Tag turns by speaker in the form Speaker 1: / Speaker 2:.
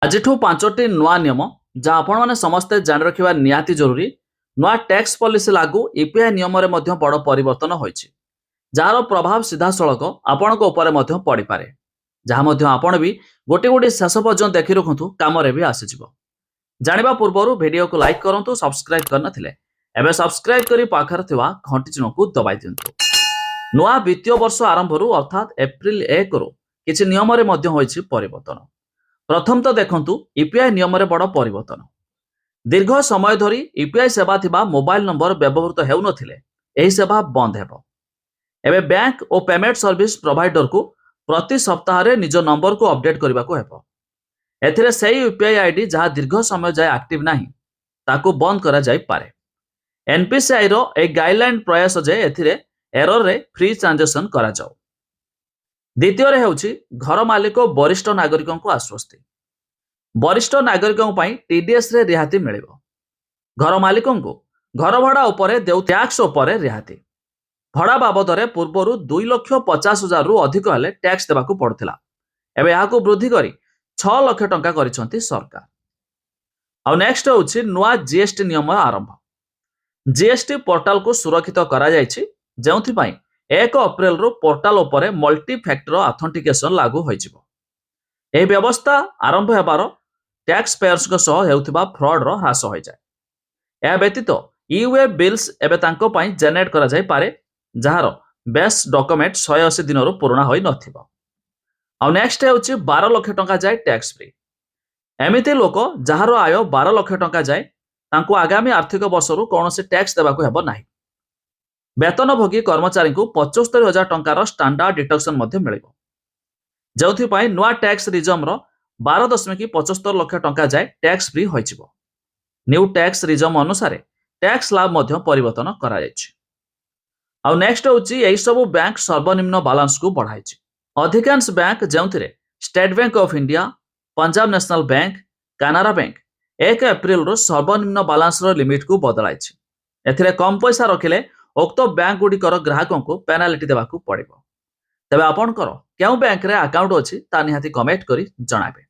Speaker 1: ଆଜିଠୁ 5ଟି ନୂଆ ନିୟମ ଯାହା ଆପଣମାନେ ସମସ୍ତେ ଜାଣି ରଖିବା ନିହାତି ଜରୁରୀ। ନୂଆ ଟ୍ୟାକ୍ସ ପଲିସି ଲାଗୁ ୟୁପିଆଇ ନିୟମରେ ମଧ୍ୟ ବଡ଼ ପରିବର୍ତ୍ତନ ହୋଇଛି, ଯାହାର ପ୍ରଭାବ ସିଧାସଳଖ ଆପଣଙ୍କ ଉପରେ ମଧ୍ୟ ପଡ଼ିପାରେ, ଯାହା ମଧ୍ୟ ଆପଣ ବି ଗୋଟିଏ ଶେଷ ପର୍ଯ୍ୟନ୍ତ ଦେଖି ରଖନ୍ତୁ, କାମରେ ବି ଆସିଯିବ। ଜାଣିବା ପୂର୍ବରୁ ଭିଡ଼ିଓକୁ ଲାଇକ୍ କରନ୍ତୁ, ସବସ୍କ୍ରାଇବ୍ କରିନଥିଲେ ଏବେ ସବସ୍କ୍ରାଇବ୍ କରି ପାଖରେ ଥିବା ଘଣ୍ଟି ଚିହ୍ନକୁ ଦବାଇ ଦିଅନ୍ତୁ। ନୂଆ ବିତ୍ତୀୟ ବର୍ଷ ଆରମ୍ଭରୁ ଅର୍ଥାତ୍ ଏପ୍ରିଲ 1ରୁ କିଛି ନିୟମରେ ମଧ୍ୟ ହୋଇଛି ପରିବର୍ତ୍ତନ। ପ୍ରଥମତଃ ଦେଖନ୍ତୁ ୟୁପିଆଇ ନିୟମରେ ବଡ଼ ପରିବର୍ତ୍ତନ। ଦୀର୍ଘ ସମୟ ଧରି ୟୁପିଆଇ ସେବା ଥିବା ମୋବାଇଲ ନମ୍ବର ବ୍ୟବହୃତ ହେଉନଥିଲେ ଏହି ସେବା ବନ୍ଦ ହେବ। ଏବେ ବ୍ୟାଙ୍କ ଓ ପେମେଣ୍ଟ ସର୍ଭିସ ପ୍ରୋଭାଇଡରକୁ ପ୍ରତି ସପ୍ତାହରେ ନିଜ ନମ୍ବରକୁ ଅପଡେଟ୍ କରିବାକୁ ହେବ। ଏଥିରେ ସେହି ୟୁପିଆଇ ଆଇଡି ଯାହା ଦୀର୍ଘ ସମୟ ଯାଏ ଆକ୍ଟିଭ ନାହିଁ ତାକୁ ବନ୍ଦ କରାଯାଇପାରେ। ଏନପିସିଆଇର ଏହି ଗାଇଡଲାଇନ୍ ପ୍ରୟାସ ଯେ ଏଥିରେ ଏରରରେ ଫ୍ରି ଟ୍ରାଞ୍ଜାକ୍ସନ କରାଯାଉ। ଦ୍ୱିତୀୟରେ ହେଉଛି ଘର ମାଲିକ ଓ ବରିଷ୍ଠ ନାଗରିକଙ୍କୁ ଆଶ୍ୱସ୍ତି। ବରିଷ୍ଠ ନାଗରିକଙ୍କ ପାଇଁ ଟିଡିଏସ୍ରେ ରିହାତି ମିଳିବ। ଘର ମାଲିକଙ୍କୁ ଘର ଭଡ଼ା ଉପରେ ଦେଉ ଟ୍ୟାକ୍ସ ଉପରେ ରିହାତି। ଭଡ଼ା ବାବଦରେ ପୂର୍ବରୁ 2,50,000ରୁ ଅଧିକ ହେଲେ ଟ୍ୟାକ୍ସ ଦେବାକୁ ପଡୁଥିଲା, ଏବେ ଏହାକୁ ବୃଦ୍ଧି କରି 6 ଲକ୍ଷ ଟଙ୍କା କରିଛନ୍ତି ସରକାର। ଆଉ ନେକ୍ସଟ ହେଉଛି ନୂଆ ଜିଏସଟି ନିୟମ ଆରମ୍ଭ। ଜିଏସଟି ପୋର୍ଟାଲକୁ ସୁରକ୍ଷିତ କରାଯାଇଛି, ଯେଉଁଥିପାଇଁ 1 ଏପ୍ରିଲରୁ ପୋର୍ଟାଲ ଉପରେ ମଲ୍ଟି ଫ୍ୟାକ୍ଟର ଅଥେଣ୍ଟିକେସନ ଲାଗୁ ହୋଇଯିବ। ଏହି ବ୍ୟବସ୍ଥା ଆରମ୍ଭ ହେବାର ଟ୍ୟାକ୍ସ ପେୟର୍ସଙ୍କ ସହ ହେଉଥିବା ଫ୍ରଡର ହ୍ରାସ ହୋଇଯାଏ। ଏହା ବ୍ୟତୀତ ଇ-ୱେ ବିଲ୍ସ ଏବେ ତାଙ୍କ ପାଇଁ ଜେନେରେଟ୍ କରାଯାଇପାରେ, ଯାହାର ବେସ୍ ଡକୁମେଣ୍ଟ 180 ଦିନରୁ ପୁରୁଣା ହୋଇନଥିବ। ଆଉ ନେକ୍ସଟ ହେଉଛି 12 ଲକ୍ଷ ଟଙ୍କା ଯାଏ ଟ୍ୟାକ୍ସ ଫ୍ରି। ଏମିତି ଲୋକ ଯାହାର ଆୟ 12 ଲକ୍ଷ ଟଙ୍କା ଯାଏ ତାଙ୍କୁ ଆଗାମୀ ଆର୍ଥିକ ବର୍ଷରୁ କୌଣସି ଟ୍ୟାକ୍ସ ଦେବାକୁ ହେବ ନାହିଁ। ବେତନଭୋଗୀ କର୍ମଚାରୀଙ୍କୁ 75,000 ଟଙ୍କାର ଷ୍ଟାଣ୍ଡାର୍ଡ ଡିଡକ୍ସନ ମଧ୍ୟ ମିଳିବ, ଯେଉଁଥିପାଇଁ ନୂଆ ଟ୍ୟାକ୍ସ ରିଜମର 12.75 ଲକ୍ଷ ଟଙ୍କା ଯାଏ ଟ୍ୟାକ୍ସ ଫ୍ରି ହୋଇଯିବ। ନ୍ୟୁ ଟ୍ୟାକ୍ସ ରିଜମ ଅନୁସାରେ ଟ୍ୟାକ୍ସ ସ୍ଲାବ ମଧ୍ୟ ପରିବର୍ତ୍ତନ କରାଯାଇଛି। ଆଉ ନେକ୍ସଟ ହେଉଛି ଏହିସବୁ ବ୍ୟାଙ୍କ ସର୍ବନିମ୍ନ ବାଲାନ୍ସକୁ ବଢ଼ାଇଛି। ଅଧିକାଂଶ ବ୍ୟାଙ୍କ ଯେଉଁଥିରେ state bank of India, Punjab national bank, Canara bank 1 ଏପ୍ରିଲରୁ ସର୍ବନିମ୍ନ ବାଲାନ୍ସର ଲିମିଟକୁ ବଦଳାଇଛି। ଏଥିରେ କମ୍ ପଇସା ରଖିଲେ ଉକ୍ତ ବ୍ୟାଙ୍କଗୁଡ଼ିକର ଗ୍ରାହକଙ୍କୁ ପେନାଲ୍ଟି ଦେବାକୁ ପଡ଼ିବ। ତେବେ ଆପଣଙ୍କର କେଉଁ ବ୍ୟାଙ୍କରେ ଆକାଉଣ୍ଟ ଅଛି ତା ନିହାତି କମେଣ୍ଟ କରି ଜଣାଇବେ।